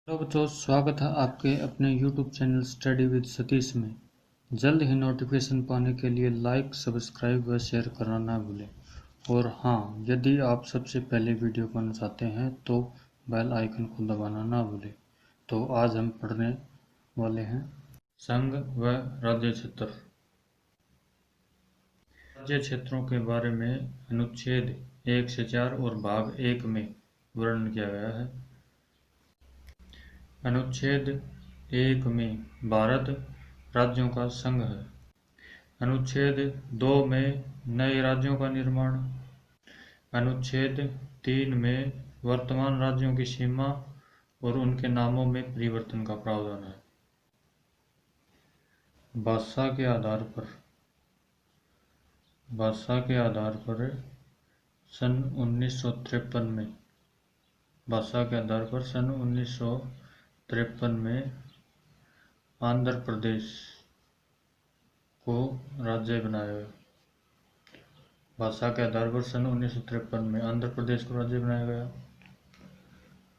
Hello बच्चों, स्वागत है आपके अपने YouTube channel study with Satish में। जल्द ही नोटिफिकेशन पाने के लिए लाइक, सब्सक्राइब व शेयर करना ना भूलें। और हाँ, यदि आप सबसे पहले वीडियो पाना चाहते हैं तो बेल आइकन को दबाना ना भूलें। तो आज हम पढ़ने वाले हैं संघ व राज्य क्षेत्र। राज्य क्षेत्रों के बारे में अनुच्छेद 1 से 4 और भाग 1 में वर्णन किया गया है। अनुच्छेद 1 में भारत राज्यों का संघ है। अनुच्छेद 2 में नए राज्यों का निर्माण। अनुच्छेद 3 में वर्तमान राज्यों की सीमा और उनके नामों में परिवर्तन का प्रावधान है। भाषा के आधार पर सन 1953 में आंध्र प्रदेश को राज्य बनाया गया। भाषा के आधार पर सन 1953 में आंध्र प्रदेश को राज्य बनाया गया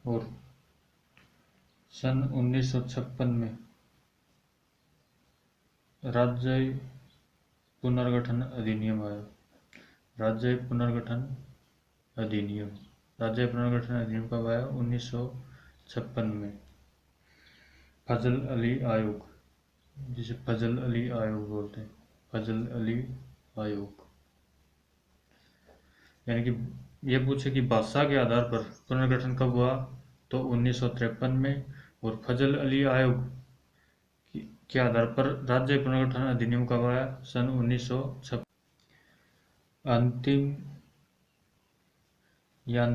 और सन 1956 में राज्य पुनर्गठन अधिनियम आया। राज्य पुनर्गठन अधिनियम कब आया? 1956 में। फजल अली आयोग, जिसे फजल अली आयोग बोलते हैं, फजल अली आयोग। यानी कि ये पूछे कि भाषा के आधार पर पुनर्गठन कब हुआ, तो 1953 में। और फजल अली आयोग के आधार पर राज्य पुनर्गठन अधिनियम कब आया? सन 1956। अंतिम या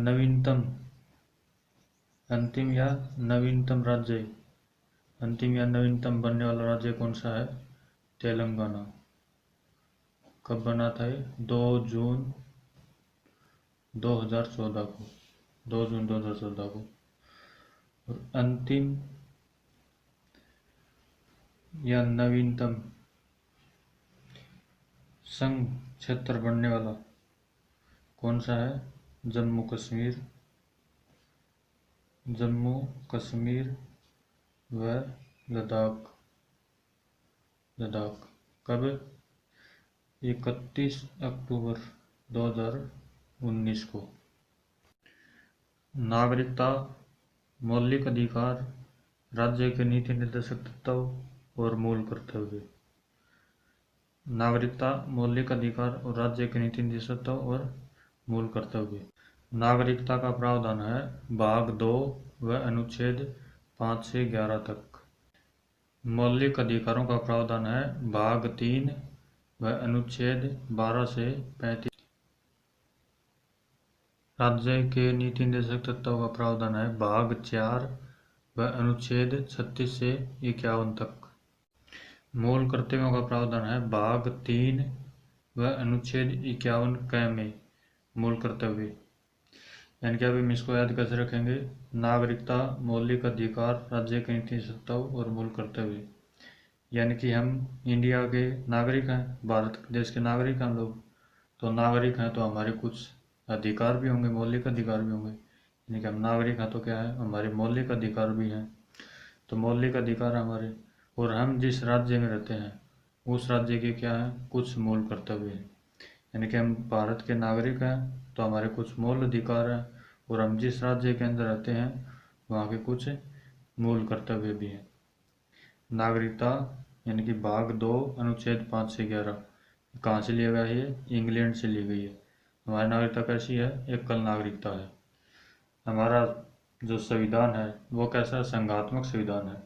नवीनतम बनने वाला राज्य कौन सा है? तेलंगाना। कब बना था ये? 2 जून 2014 को। 2 जून 2014 को। और अंतिम या नवीनतम संघ क्षेत्र बनने वाला कौन सा है? जम्मू कश्मीर व लद्दाख। कब? 31 अक्टूबर 2019 को। नागरिकता, मौलिक अधिकार, राज्य के नीति निर्देशक तत्व और मूल कर्तव्य। नागरिकता, मौलिक अधिकार और राज्य के नीति निर्देशक तत्व और मूल कर्तव्य। नागरिकता का प्रावधान है भाग 2 व अनुच्छेद 5 से 11 तक। मौलिक अधिकारों का प्रावधान है भाग 3 व अनुच्छेद 12 से 35। राज्य के नीति निर्देशक तत्वों का प्रावधान है भाग 4 व अनुच्छेद 36 से 51 तक। मूल कर्तव्यों का प्रावधान है भाग 3 व अनुच्छेद 51 क में मूल कर्तव्य। यानी कि अभी हम इसको याद कैसे रखेंगे? नागरिकता, मौलिक अधिकार, राज्य के नीति सत्ता और मूल कर्तव्य। यानी कि हम इंडिया के नागरिक हैं, भारत देश के नागरिक हैं हम लोग। तो नागरिक हैं तो हमारे कुछ अधिकार भी होंगे, मौलिक अधिकार भी होंगे। यानी कि हम नागरिक हैं तो क्या है? हमारे मौलिक अधिकार भी हैं। तो मौलिक अधिकार हमारे, और हम जिस राज्य में रहते हैं उस राज्य के क्या है? कुछ मूल कर्तव्य हैं। यानी कि हम भारत के नागरिक हैं तो हमारे कुछ मूल अधिकार हैं, और हम जिस राज्य के अंदर रहते हैं वहाँ के कुछ मूल कर्तव्य भी हैं। नागरिकता यानी कि भाग 2 अनुच्छेद 5 से 11 कहाँ से लिया गया है? ये इंग्लैंड से ली गई है। हमारी नागरिकता कैसी है? एकल नागरिकता है। हमारा जो संविधान है वो कैसा? संघात्मक संविधान है।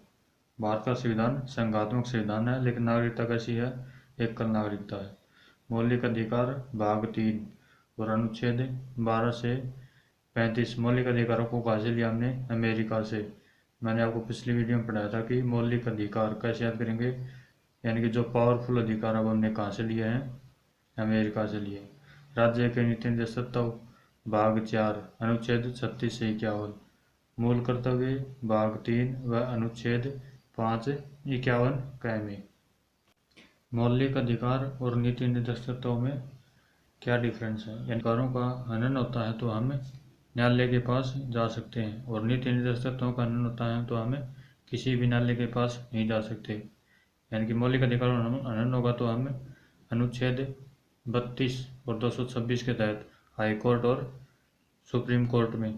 भारत का संविधान संघात्मक संविधान है, लेकिन नागरिकता कैसी है? एकल नागरिकता है। मौलिक अधिकार भाग 3 और अनुच्छेद 12 से 35। मौलिक अधिकारों को कहाँ से लिया हमने? अमेरिका से। मैंने आपको पिछली वीडियो में पढ़ाया था कि मौलिक अधिकार कैसे याद करेंगे। यानी कि जो पावरफुल अधिकार अब हमने कहाँ से लिए हैं? अमेरिका से लिए। राज्य के नीति निर्देशक तत्व भाग 4 अनुच्छेद 36 से 51। मूल कर्तव्य भाग 3 व अनुच्छेद 5 51 क में। मौलिक अधिकार और नीति निर्देशक तत्वों में क्या डिफरेंस है? अधिकारों का हनन होता है तो हम न्यायालय के पास जा सकते हैं। और नीति निर्देशक तत्वों का हनन होता है तो हमें किसी भी न्यायालय के पास नहीं जा सकते। यानी कि मौलिक अधिकारों का हनन होगा तो हमें अनुच्छेद 32 और 226 के तहत हाई कोर्ट और सुप्रीम कोर्ट में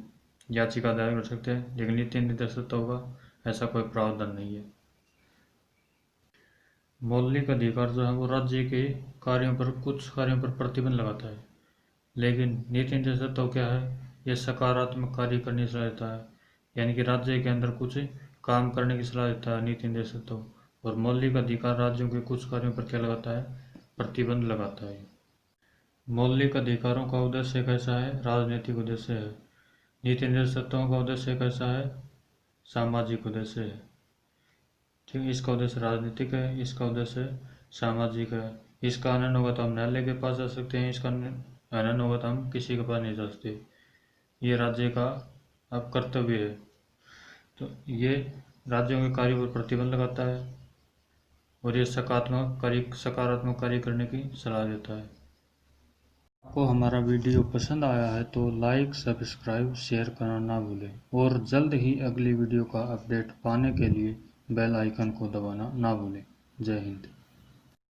याचिका दायर कर सकते हैं, लेकिन नीति निर्देशक तत्वों का ऐसा कोई प्रावधान नहीं है। मौलिक अधिकार जो है वो राज्य के कुछ कार्यों पर प्रतिबंध लगाता है, लेकिन नीति निर्देशक तत्व क्या है, ये सकारात्मक कार्य करने की सलाह देता है। यानी कि राज्य के अंदर कुछ काम करने की सलाह देता है नीति निर्देशक तत्व। और मौलिक अधिकार राज्यों के कुछ कार्यों पर क्या लगाता है, प्रतिबंध लगाता है। मौलिक अधिकारों का उद्देश्य कैसा है, राजनीतिक उद्देश्य है। नीति निर्देशक तत्वों का उद्देश्य कैसा है, सामाजिक उद्देश्य है। ठीक है, इसका उद्देश्य राजनीतिक है, इसका उद्देश्य सामाजिक है। इसका हनन होगा तो हम न्यायालय के पास जा सकते हैं, इसका हनन होगा तो हम किसी के पास नहीं जा सकते। ये राज्य का अब कर्तव्य है। तो ये राज्यों के कार्य पर प्रतिबंध लगाता है और ये सकारात्मक कार्य करने की सलाह देता है। आपको हमारा वीडियो पसंद आया है तो लाइक, सब्सक्राइब, शेयर करना ना भूलें और जल्द ही अगली वीडियो का अपडेट पाने के लिए बेल आइकन को दबाना ना भूलें। जय हिंद।